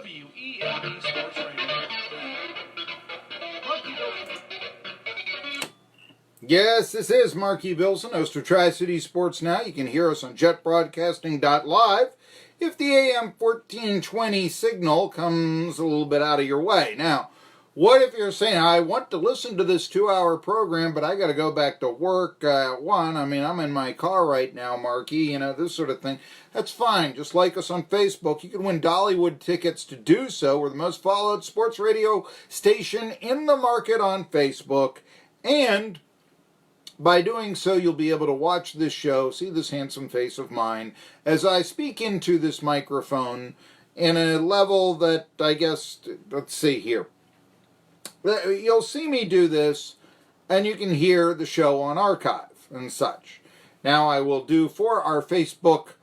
WEME Sports Radio. Marky Billson. Yes, this is Marky Billson, host of Tri-City Sports Now. You can hear us on jetbroadcasting.live if the AM 1420 signal comes a little bit out of your way. Now, what if you're saying, I want to listen to this 2-hour program, but I got to go back to work at 1. I mean, I'm in my car right now, Marky, this sort of thing. That's fine. Just like us on Facebook. You can win Dollywood tickets to do so. We're the most followed sports radio station in the market on Facebook. And by doing so, you'll be able to watch this show, see this handsome face of mine, as I speak into this microphone in a level that, I guess, let's see here. You'll see me do this, and you can hear the show on archive and such. Now I will do for our Facebook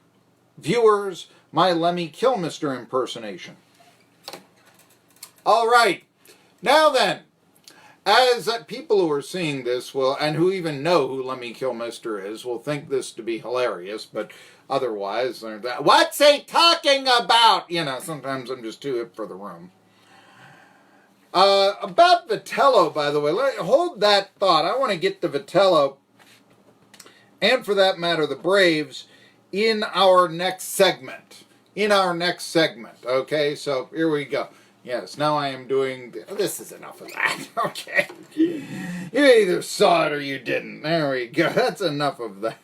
viewers my Lemmy Kilmister impersonation. All right. Now then, as people who are seeing this will, and who even know who Lemmy Kilmister is, will think this to be hilarious, but otherwise, what's he talking about? Sometimes I'm just too hip for the room. About Vitello, by the way, hold that thought. I want to get to Vitello, and for that matter, the Braves, in our next segment. Okay? So, here we go. Yes, now I am doing... This is enough of that, okay? You either saw it or you didn't. There we go. That's enough of that.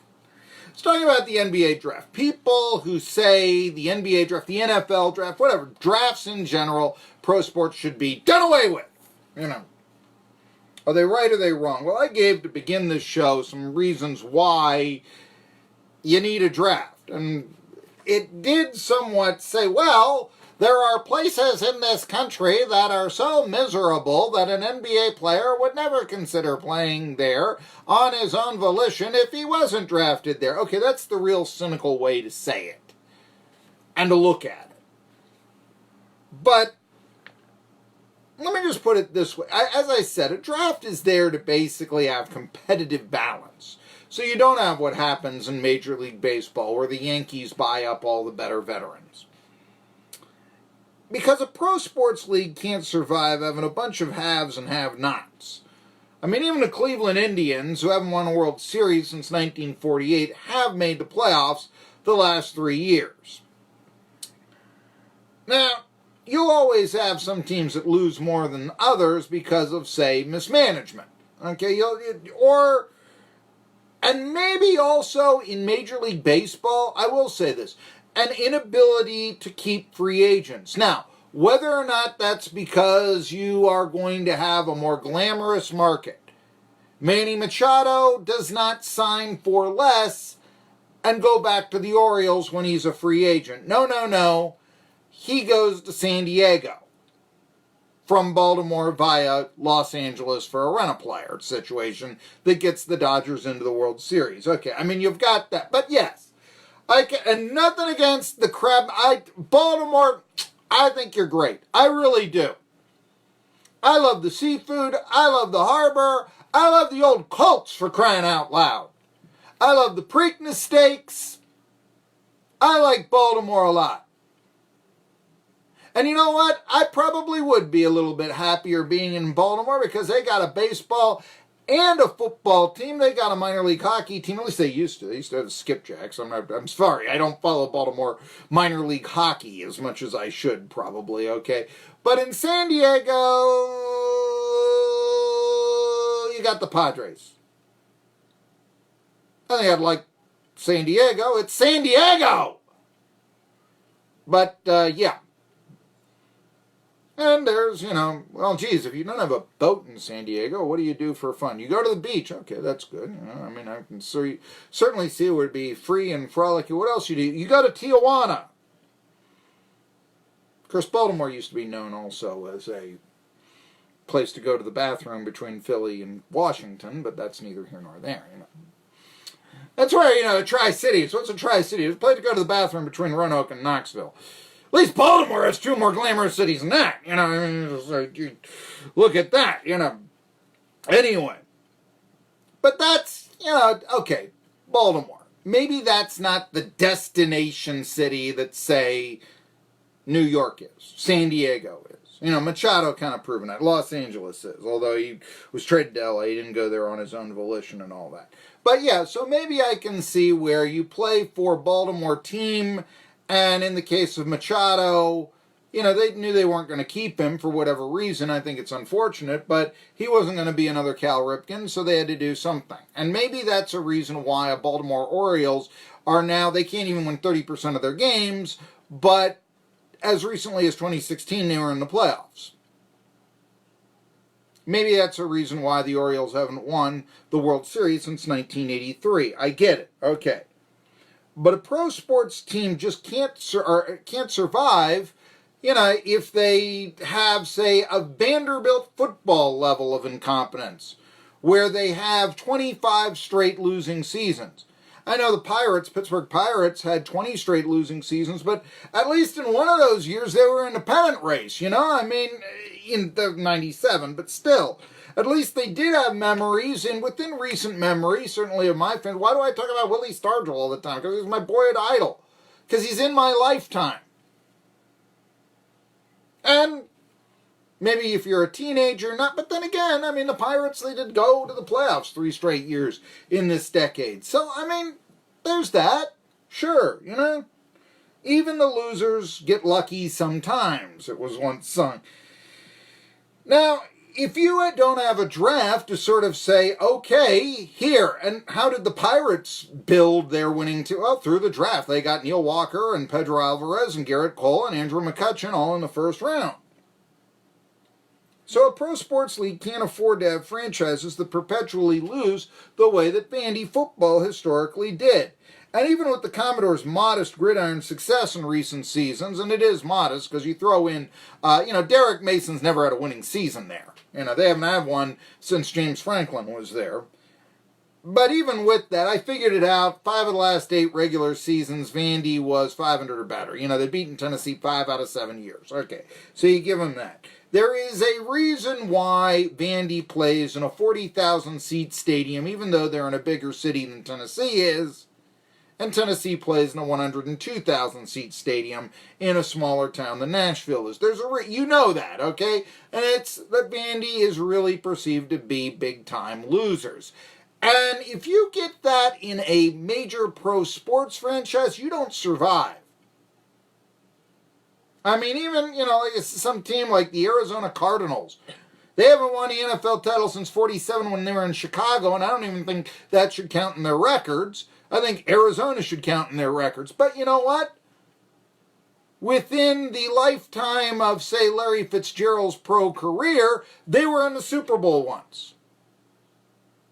Let's talk about the NBA draft. People who say the NBA draft, the NFL draft, whatever, drafts in general, pro sports should be done away with. Are they right or are they wrong? Well, I gave, to begin this show, some reasons why you need a draft. And it did somewhat say, well, there are places in this country that are so miserable that an NBA player would never consider playing there on his own volition if he wasn't drafted there. Okay, that's the real cynical way to say it and to look at it. But let me just put it this way. As I said, a draft is there to basically have competitive balance. So you don't have what happens in Major League Baseball where the Yankees buy up all the better veterans. Because a pro sports league can't survive having a bunch of haves and have-nots. I mean, even the Cleveland Indians, who haven't won a World Series since 1948, have made the playoffs the last 3 years. Now, you'll always have some teams that lose more than others because of, say, mismanagement. Okay, and maybe also in Major League Baseball, I will say this, an inability to keep free agents. Now, whether or not that's because you are going to have a more glamorous market. Manny Machado does not sign for less and go back to the Orioles when he's a free agent. No. He goes to San Diego from Baltimore via Los Angeles for a rent-a-player situation that gets the Dodgers into the World Series. Okay, I mean, you've got that. But yes, and nothing against the crab. Baltimore, I think you're great. I really do. I love the seafood. I love the harbor. I love the old Colts, for crying out loud. I love the Preakness steaks. I like Baltimore a lot. And you know what? I probably would be a little bit happier being in Baltimore because they got a baseball and a football team. They got a minor league hockey team. At least they used to. They used to have skipjacks. I'm sorry. I don't follow Baltimore minor league hockey as much as I should, probably, okay? But in San Diego, you got the Padres. I think I'd like San Diego. It's San Diego! But, yeah. And there's, well, geez, if you don't have a boat in San Diego, what do you do for fun? You go to the beach. Okay, that's good. I mean, I can certainly see it would be free and frolicky. What else you do? You go to Tijuana. Of course, Baltimore used to be known also as a place to go to the bathroom between Philly and Washington, but that's neither here nor there, That's where, Tri-Cities. What's a Tri-City? It's a place to go to the bathroom between Roanoke and Knoxville. At least Baltimore has 2 more glamorous cities than that. Look at that, Anyway. But that's, okay, Baltimore. Maybe that's not the destination city that, say, New York is. San Diego is. Machado kind of proven that. Los Angeles is. Although he was traded to LA, he didn't go there on his own volition and all that. But yeah, so maybe I can see where you play for a Baltimore team, and in the case of Machado, they knew they weren't going to keep him for whatever reason. I think it's unfortunate, but he wasn't going to be another Cal Ripken, so they had to do something. And maybe that's a reason why a Baltimore Orioles are now, they can't even win 30% of their games, but as recently as 2016, they were in the playoffs. Maybe that's a reason why the Orioles haven't won the World Series since 1983. I get it. Okay. But a pro sports team just can't survive, if they have, say, a Vanderbilt football level of incompetence, where they have 25 straight losing seasons. I know the Pittsburgh Pirates, had 20 straight losing seasons, but at least in one of those years they were in the pennant race, in the 97, but still. At least they did have memories, and within recent memory, certainly of my fans. Why do I talk about Willie Stargell all the time? Because he's my boyhood idol. Because he's in my lifetime. And maybe if you're a teenager, not, but then again, the Pirates, they did go to the playoffs 3 straight years in this decade. So, there's that. Sure, Even the losers get lucky sometimes, it was once sung. Now, if you don't have a draft to sort of say, okay, here, and how did the Pirates build their winning team? Well, through the draft. They got Neil Walker and Pedro Alvarez and Garrett Cole and Andrew McCutchen all in the first round. So a pro sports league can't afford to have franchises that perpetually lose the way that Vandy football historically did. And even with the Commodores' modest gridiron success in recent seasons, and it is modest because you throw in, Derek Mason's never had a winning season there. They haven't had one since James Franklin was there. But even with that, I figured it out. 5 of the last 8 regular seasons, Vandy was 500 or better. They've beaten Tennessee 5 out of 7 years. Okay, so you give them that. There is a reason why Vandy plays in a 40,000-seat stadium, even though they're in a bigger city than Tennessee is, and Tennessee plays in a 102,000-seat stadium in a smaller town than Nashville is. There's you know that, okay? And it's that Vandy is really perceived to be big-time losers. And if you get that in a major pro sports franchise, you don't survive. Even, like some team like the Arizona Cardinals. They haven't won the NFL title since 47 when they were in Chicago, and I don't even think that should count in their records. I think Arizona should count in their records. But you know what? Within the lifetime of, say, Larry Fitzgerald's pro career, they were in the Super Bowl once.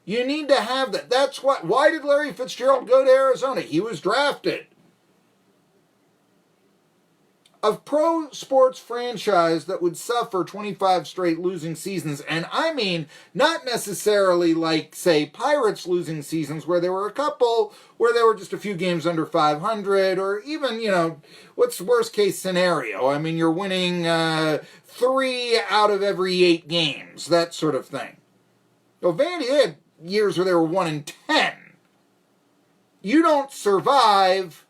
You need to have that. That's what. Why did Larry Fitzgerald go to Arizona? He was drafted. A pro sports franchise that would suffer 25 straight losing seasons, and not necessarily like, say, Pirates losing seasons where there were a couple where there were just a few games under 500, or even, what's the worst case scenario? You're winning 3 out of every 8 games, that sort of thing. Well, Vandy had years where they were 1-10. You don't survive.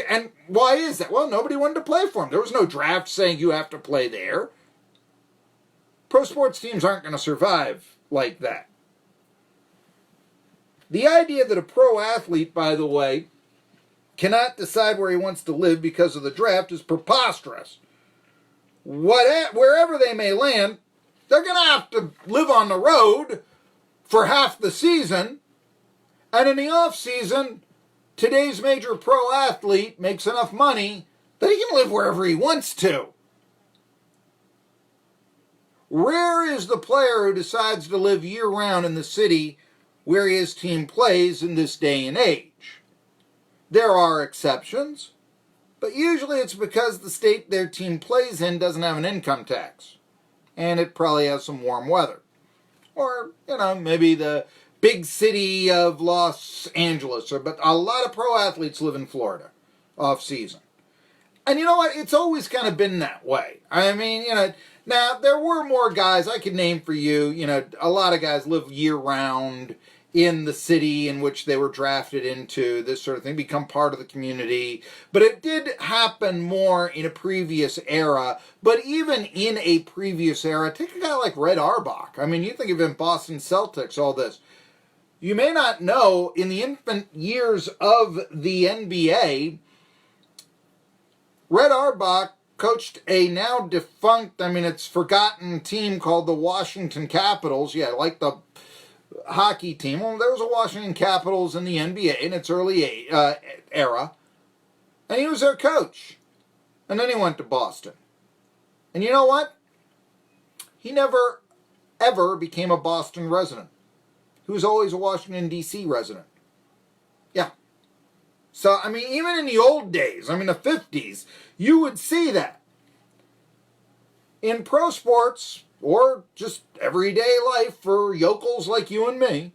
And why is that? Well, nobody wanted to play for him. There was no draft saying you have to play there. Pro sports teams aren't going to survive like that. The idea that a pro athlete, by the way, cannot decide where he wants to live because of the draft is preposterous. Wherever they may land, they're going to have to live on the road for half the season. And in the off season, today's major pro athlete makes enough money that he can live wherever he wants to. Rare is the player who decides to live year-round in the city where his team plays in this day and age. There are exceptions, but usually it's because the state their team plays in doesn't have an income tax, and it probably has some warm weather. Or, maybe the big city of Los Angeles, but a lot of pro athletes live in Florida off-season. And you know what? It's always kind of been that way. Now, there were more guys I could name for you. A lot of guys live year-round in the city in which they were drafted into, this sort of thing, become part of the community. But it did happen more in a previous era. But even in a previous era, take a guy like Red Auerbach. I mean, you think of him, Boston Celtics, all this. You may not know, in the infant years of the NBA, Red Auerbach coached a now defunct, I mean, it's forgotten team called the Washington Capitals. Yeah, like the hockey team. Well, there was a Washington Capitals in the NBA in its early era. And he was their coach. And then he went to Boston. And you know what? He never, ever became a Boston resident. He was always a Washington, D.C. resident. Yeah. So, I mean, even in the old days, I mean, the 50s, you would see that. In pro sports, or just everyday life for yokels like you and me,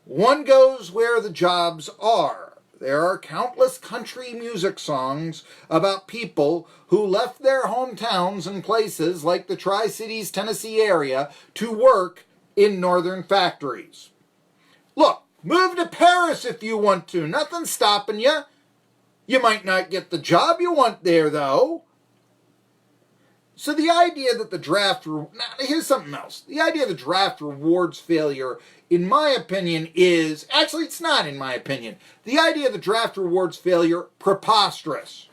one goes where the jobs are. There are countless country music songs about people who left their hometowns and places like the Tri-Cities, Tennessee area to work in northern factories. Look, move to Paris if you want to. Nothing's stopping you. You might not get the job you want there, though. So the idea that the draft... Now, here's something else. The idea the draft rewards failure, in my opinion, is... Actually, it's not in my opinion. The idea the draft rewards failure, preposterous.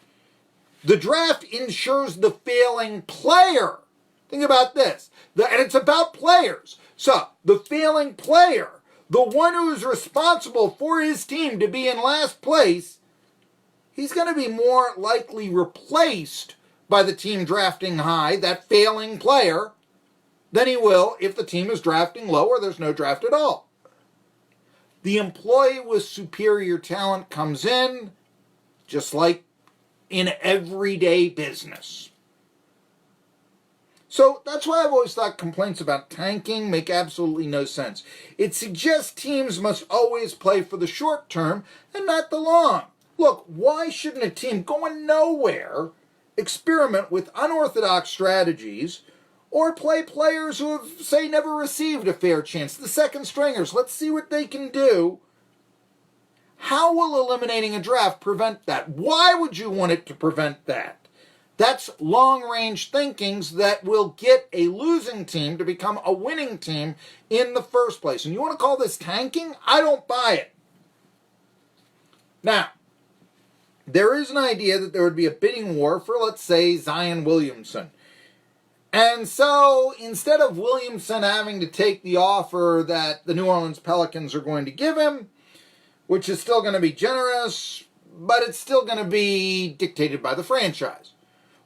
The draft ensures the failing player. Think about this. And it's about players. So, the failing player, the one who is responsible for his team to be in last place, he's going to be more likely replaced by the team drafting high, that failing player, than he will if the team is drafting low or there's no draft at all. The employee with superior talent comes in, just like in everyday business. So that's why I've always thought complaints about tanking make absolutely no sense. It suggests teams must always play for the short term and not the long. Look, why shouldn't a team going nowhere experiment with unorthodox strategies or play players who have, say, never received a fair chance? The second stringers, let's see what they can do. How will eliminating a draft prevent that? Why would you want it to prevent that? That's long-range thinkings that will get a losing team to become a winning team in the first place. And you want to call this tanking? I don't buy it. Now, there is an idea that there would be a bidding war for, let's say, Zion Williamson. And so, instead of Williamson having to take the offer that the New Orleans Pelicans are going to give him, which is still going to be generous, but it's still going to be dictated by the franchise.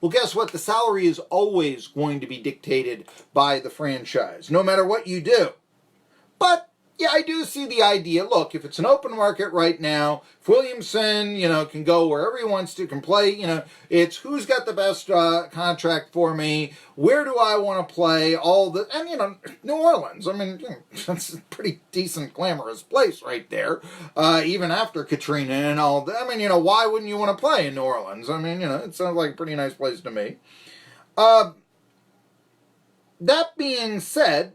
Well, guess what? The salary is always going to be dictated by the franchise, no matter what you do. But, yeah, I do see the idea. Look, if it's an open market right now, if Williamson, can go wherever he wants to, can play, it's who's got the best contract for me, where do I want to play, and, New Orleans, that's a pretty decent, glamorous place right there, even after Katrina and all that. Why wouldn't you want to play in New Orleans? It sounds like a pretty nice place to me. That being said,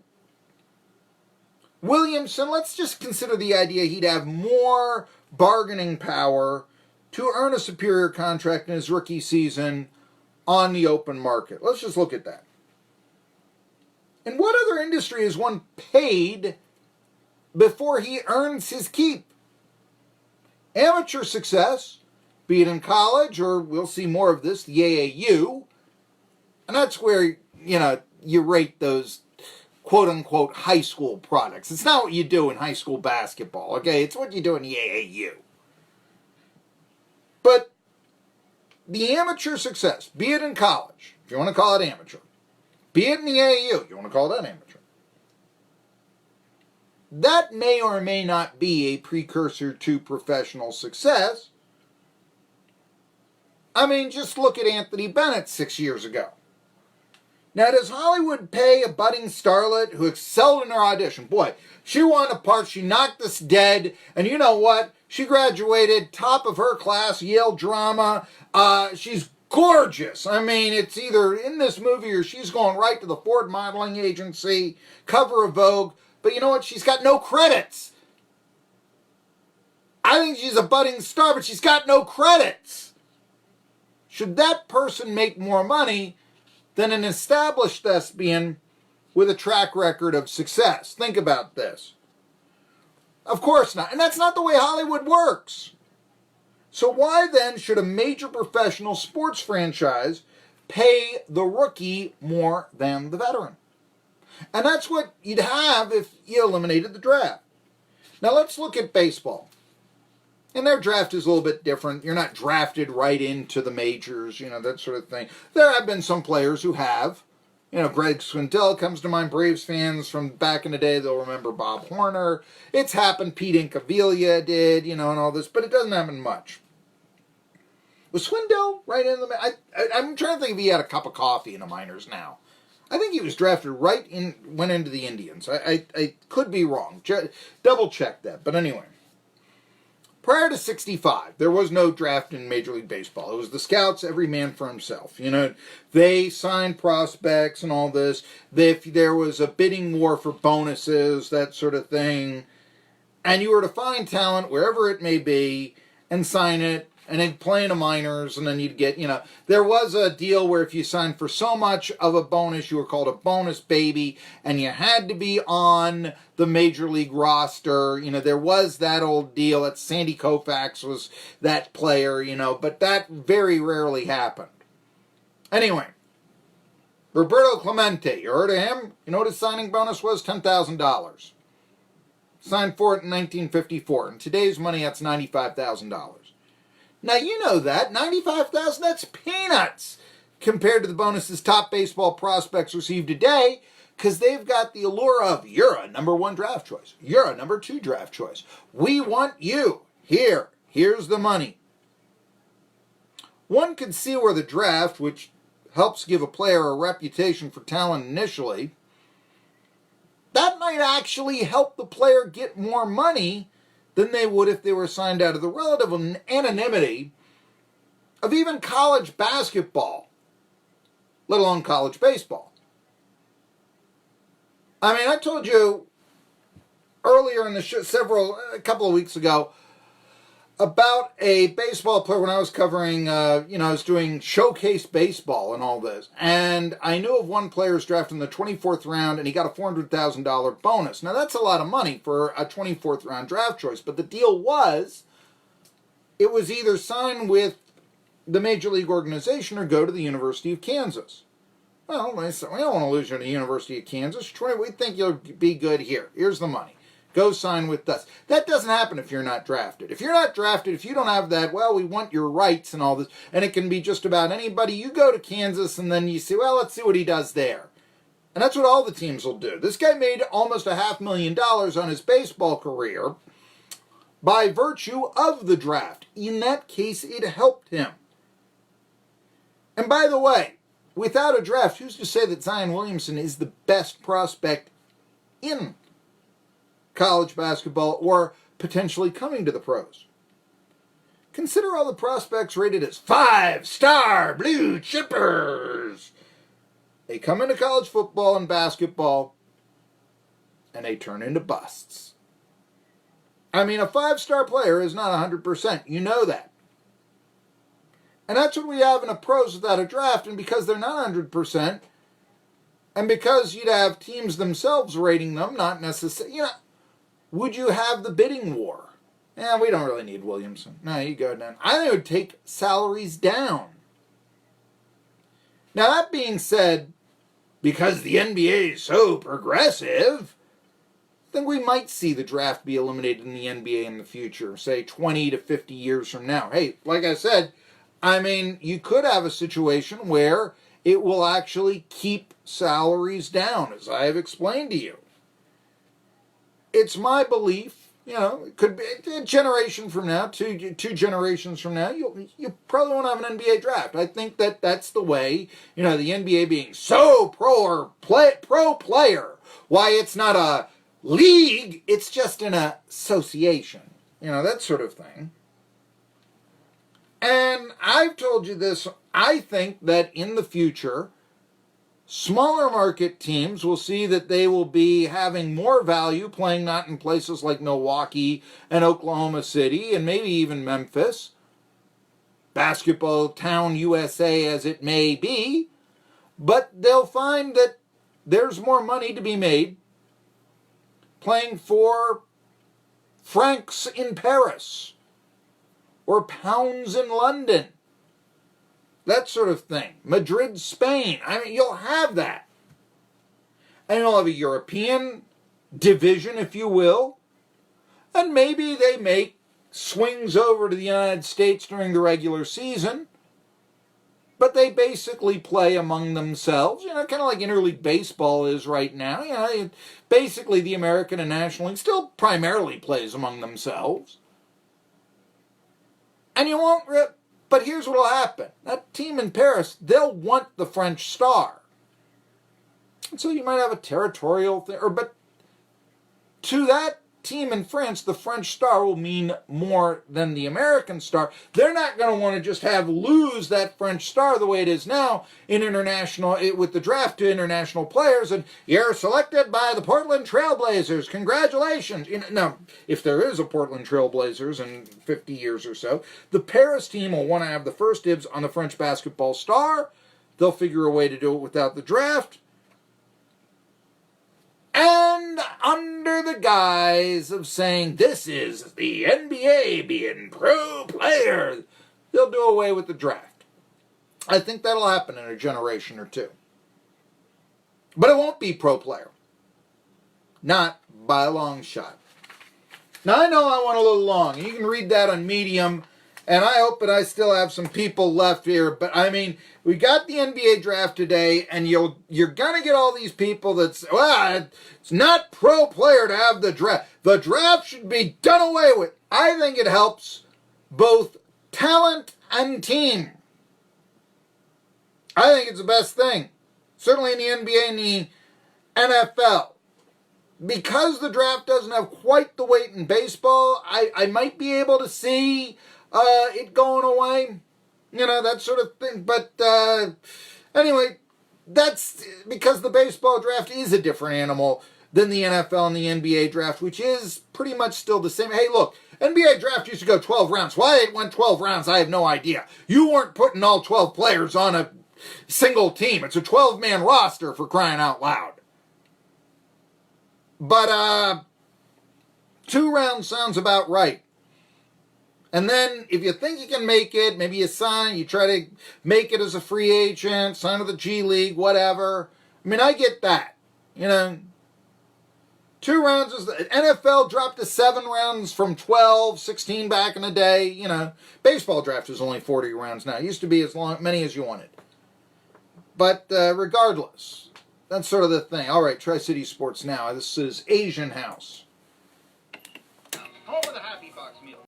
Williamson, let's just consider the idea he'd have more bargaining power to earn a superior contract in his rookie season on the open market. Let's just look at that. In what other industry is one paid before he earns his keep? Amateur success, be it in college or we'll see more of this, the AAU, and that's where, you rate those quote-unquote high school products. It's not what you do in high school basketball, okay? It's what you do in the AAU. But the amateur success, be it in college, if you want to call it amateur, be it in the AAU, if you want to call that amateur, that may or may not be a precursor to professional success. Just look at Anthony Bennett 6 years ago. Now, does Hollywood pay a budding starlet who excelled in her audition? Boy, she won a part, she knocked us dead, and you know what? She graduated top of her class, Yale drama. She's gorgeous. It's either in this movie or she's going right to the Ford Modeling Agency, cover of Vogue. But you know what? She's got no credits. I think she's a budding star, but she's got no credits. Should that person make more money than an established thespian with a track record of success? Think about this. Of course not. And that's not the way Hollywood works. So why then should a major professional sports franchise pay the rookie more than the veteran? And that's what you'd have if you eliminated the draft. Now let's look at baseball. And their draft is a little bit different. You're not drafted right into the majors, that sort of thing. There have been some players who have. Greg Swindell comes to mind. Braves fans from back in the day, they'll remember Bob Horner. It's happened. Pete Incaviglia did, and all this. But it doesn't happen much. Was Swindell right in the... I'm trying to think if he had a cup of coffee in the minors now. I think he was drafted went into the Indians. I could be wrong. Double check that. But anyway. Prior to 65, there was no draft in Major League Baseball. It was the scouts, every man for himself. They signed prospects and all this. If there was a bidding war for bonuses, that sort of thing, and you were to find talent wherever it may be and sign it, and then play in the minors, and then you'd get, there was a deal where if you signed for so much of a bonus, you were called a bonus baby, and you had to be on the major league roster. There was that old deal that Sandy Koufax was that player, but that very rarely happened. Anyway, Roberto Clemente, you heard of him? You know what his signing bonus was? $10,000. Signed for it in 1954. In today's money, that's $95,000. Now, you know that. $95,000, that's peanuts compared to the bonuses top baseball prospects receive today, because they've got the allure of, you're a number 1 draft choice. You're a number 2 draft choice. We want you. Here's the money. One can see where the draft, which helps give a player a reputation for talent initially, that might actually help the player get more money than they would if they were signed out of the relative anonymity of even college basketball, let alone college baseball. I told you earlier in the show, a couple of weeks ago, about a baseball player when I was covering, I was doing showcase baseball and all this. And I knew of one player who's drafted in the 24th round, and he got a $400,000 bonus. Now, that's a lot of money for a 24th round draft choice. But the deal was, it was either sign with the Major League organization or go to the University of Kansas. Well, I said, we don't want to lose you to the University of Kansas. We think you'll be good here. Here's the money. Go sign with us. That doesn't happen if you're not drafted. If you're not drafted, if you don't have that, well, we want your rights and all this, and it can be just about anybody. You go to Kansas, and then you say, well, let's see what he does there. And that's what all the teams will do. This guy made almost $500,000 on his baseball career by virtue of the draft. In that case, it helped him. And by the way, without a draft, who's to say that Zion Williamson is the best prospect in college basketball or potentially coming to the pros? Consider all the prospects rated as 5-star blue chippers. They come into college football and basketball and they turn into busts. A 5-star player is not 100%. You know that. And that's what we have in a pros without a draft. And because they're not 100%, and because you'd have teams themselves rating them, not necessarily, would you have the bidding war? Yeah, we don't really need Williamson. No, you go down. I think it would take salaries down. Now, that being said, because the NBA is so progressive, I think we might see the draft be eliminated in the NBA in the future, say 20 to 50 years from now. Hey, like I said, you could have a situation where it will actually keep salaries down, as I have explained to you. It's my belief, it could be a generation from now, two generations from now, you probably won't have an NBA draft. I think that's the way, the NBA being so pro player, why it's not a league, it's just an association, that sort of thing. And I've told you this, I think that in the future, Smaller market teams will see that they will be having more value playing not in places like Milwaukee and Oklahoma City and maybe even Memphis, basketball town USA as it may be, but they'll find that there's more money to be made playing for francs in Paris or pounds in London. That sort of thing. Madrid, Spain. I mean, you'll have that. And you'll have a European division, if you will. And maybe they make swings over to the United States during the regular season. But they basically play among themselves. Kind of like interleague baseball is right now. Basically the American and National League still primarily plays among themselves. And you won't... But here's what will happen. That team in Paris, they'll want the French star. And so you might have a territorial thing. But to that team in France, the French star will mean more than the American star. They're not going to want to just lose that French star the way it is now in international, with the draft to international players, and you're selected by the Portland Trailblazers. Congratulations. Now, if there is a Portland Trailblazers in 50 years or so, the Paris team will want to have the first dibs on the French basketball star. They'll figure a way to do it without the draft. And under the guise of saying this is the NBA being pro player, they'll do away with the draft. I think that'll happen in a generation or two. But it won't be pro player. Not by a long shot. Now I know I went a little long. You can read that on Medium. And I hope that I still have some people left here. But, I mean, we got the NBA draft today, and you're going to get all these people that say, well, it's not pro player to have the draft. The draft should be done away with. I think it helps both talent and team. I think it's the best thing. Certainly in the NBA and the NFL. Because the draft doesn't have quite the weight in baseball, I might be able to see... it going away, that sort of thing. But anyway, that's because the baseball draft is a different animal than the NFL and the NBA draft, which is pretty much still the same. Hey, look, NBA draft used to go 12 rounds. Why it went 12 rounds, I have no idea. You weren't putting all 12 players on a single team. It's a 12-man roster, for crying out loud. But 2 rounds sounds about right. And then, if you think you can make it, maybe you try to make it as a free agent, sign with the G League, whatever. I mean, I get that. 2 rounds is... The NFL dropped to 7 rounds from 12, 16 back in the day. Baseball draft is only 40 rounds now. It used to be many as you wanted. But regardless, that's sort of the thing. All right, Tri-City Sports Now. This is Asian House. Call for the Happy Box meal.